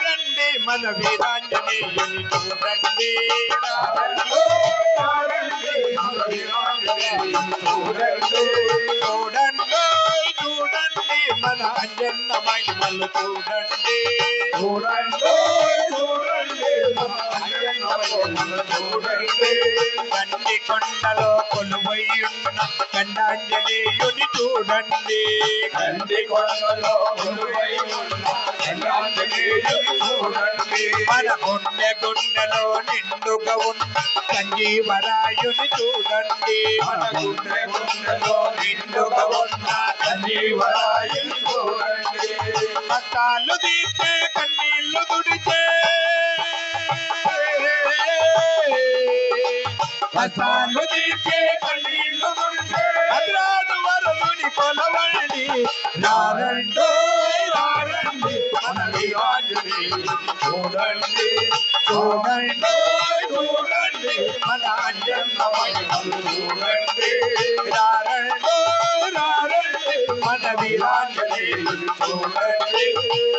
రండి మన వీరాంజనేయుని చూడండి చూడండి చూడండి మన అంజన్న మహిమలు చూడండి గండి కొండలో కొలువైయున్న గండాంజనేయుని చూడండి మన గుండె గుండెలో నిండుగా ఉన్న సంజీవరాయుని చూడండి మన గుండె గుండెలో నిండుగా ఉన్న సంజీవరాయుని చూడండి కష్టాలు తీర్చే కన్నీళ్లు తుడిచే కష్టాలు తీర్చే కన్నీళ్లు తుడిచే భద్రాడు వరుని కొలవండి రారండి రారండి మన వీరాంజనేయుని చూడండి చూడండి చూడండి మన అంజన్న మహిమలు చూడండి రారండి రారండి మన వీరాంజనేయుని చూడండి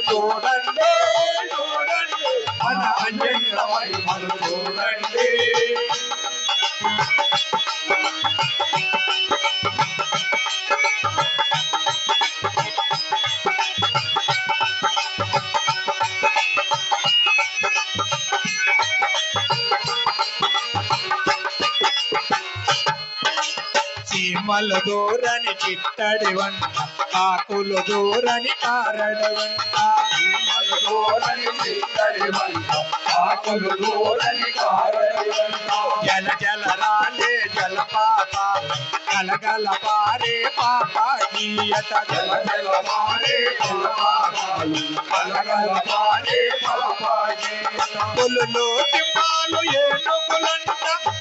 చూడండి చూడండి మన అంజన్న మహిమలు చూడండి చీమలు దూరని చిట్టడి వంట కాకులు దూరని కారడి వంట చీమలు దూరని చిట్టడి వంట కాకులు దూరని కారడి వంట జల జల రాలే జలపాతాల గలగల పారే పాపాయత జల జల పారే జలపాతాలు గలగల పారే పాపాయత పులులు సింహాలు ఏనుగులంట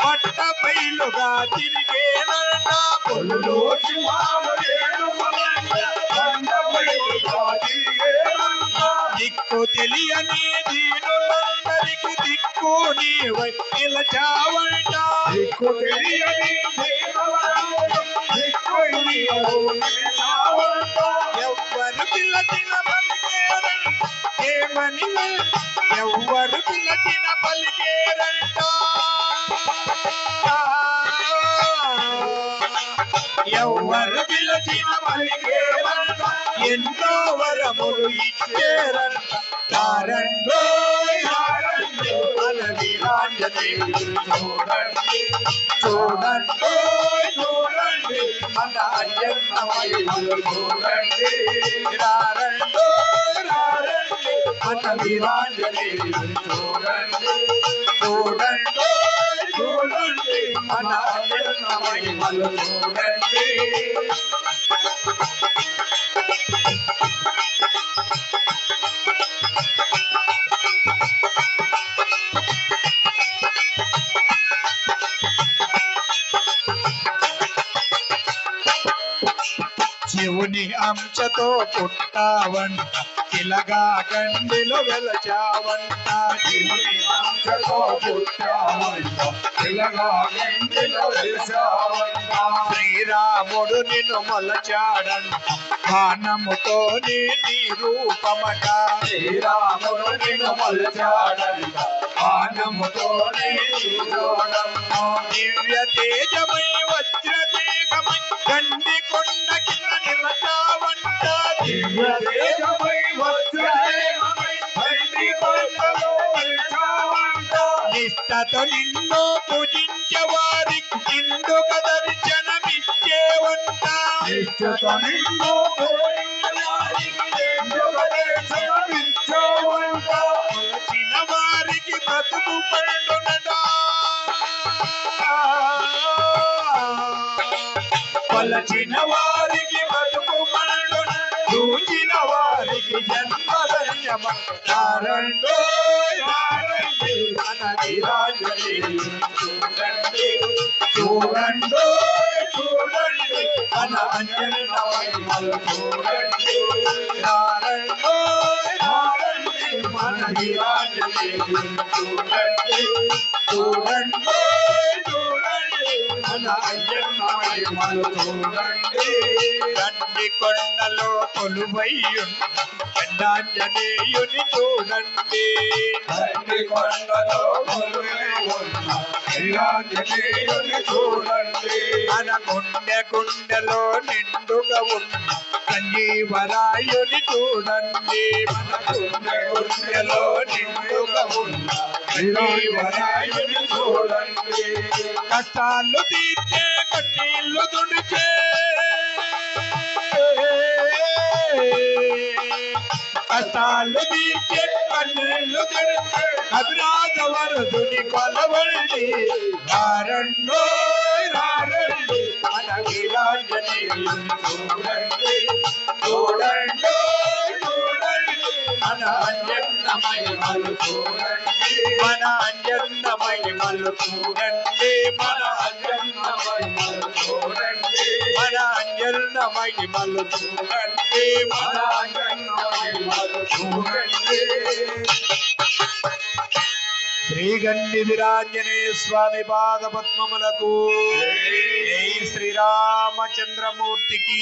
పట్ట పైలుగా తిరిగేనంట పులులు సింహాలు ఏనుగులంట పట్ట పైలుగా తిరిగేనంట దిక్కు తెలియని దీనులందరికి దిక్కు నీవై నిలచావంట దిక్కు తెలియని ఎవ్వరు పిల్లచిన పలికేరంట ఏమని ఎవ్వరు పిల్లచిన పలికేరంట ఎవ్వరు పిల్లచిన పలికేరంట ఎన్నో వరములు ఇచ్చేరంట తారండో మన వీరాంజనేయుని చూడండి చూడండి చూడండి మన అంజన్న మహిమలు చూడండి రారండో రారండి మన వీరాంజనేయుని చూడండి చూడండి చూడండి మన అంజన్న మహిమలు చూడండి శివుని అంశతో పుట్టావంట ఇలాగా గండిలో వెలచావంట శివుని అంశతో పుట్టావంట ఇలాగా గండిలో వెలచావంట శ్రీరాముడు నిన్ను మొలచాడంట బాణముతో నీ రూపమట శ్రీరాముడు నిన్ను మొలచాడంట బాణముతో నీ రూపమట దివ్య తేజమై వజ్రదేహమై గండి కొండ కింద నిలచావంట దివ్య తేజమై వజ్రదేహమై గండి కొండలో నిలచావంట నిష్టతో నిన్ను పూజించే వారికి నిండుగా దర్శనమిచ్చేవంట నిష్టతో నిన్ను పూజించే వారికి నిండుగా దర్శనమిచ్చేవంట కొలచిన వారికి బ్రతుకు పండునడా కొలచిన వారికి బతుకు పండున చూచిన వారికి జన్మధన్యమంటారండో రారండి మన వీరాంజనేయుని చూడండి చూడండి చూడండి మన అంజన్న మహిమలు చూడండి రారండో రారండి మన వీరాంజనేయుని చూడండి చూడండి చూడండి మన అంజన్న మహిమలు చూడండి గండి కొండలో కొలువైయున్న దండాంజనేయుని చూడండి తండ్రి కొండలో కొలువై ఉన్న వీరాంజనేయుని చూడండి మన గుండెలో నిండుగా ఉన్న సంజీవరాయుని చూడండి మన గుండెలో నిండుగా ఉన్న వీరాంజనేయుని చూడండి కష్టాలు తీర్చే కన్నీళ్లు తుడిచే కష్టాలు తీర్చే కన్నీళ్లు తుడిచే అభిరాజ వరదుని కొలవండి రారండో రారండి మన వీరాంజనేయుని చూడండి చూడండి చూడండి మన అంజన్న మహిమలు చూడండి మన అంజన్న మహిమలు చూడండి మన అంజన్న మహిమలు చూడండి మన అంజన్న మహిమలు చూడండి మన అంజన్న మహిమలు చూడండి శ్రీగండి వీరాంజనేయ స్వామి పాద పద్మములకు జై శ్రీరామచంద్రమూర్తికి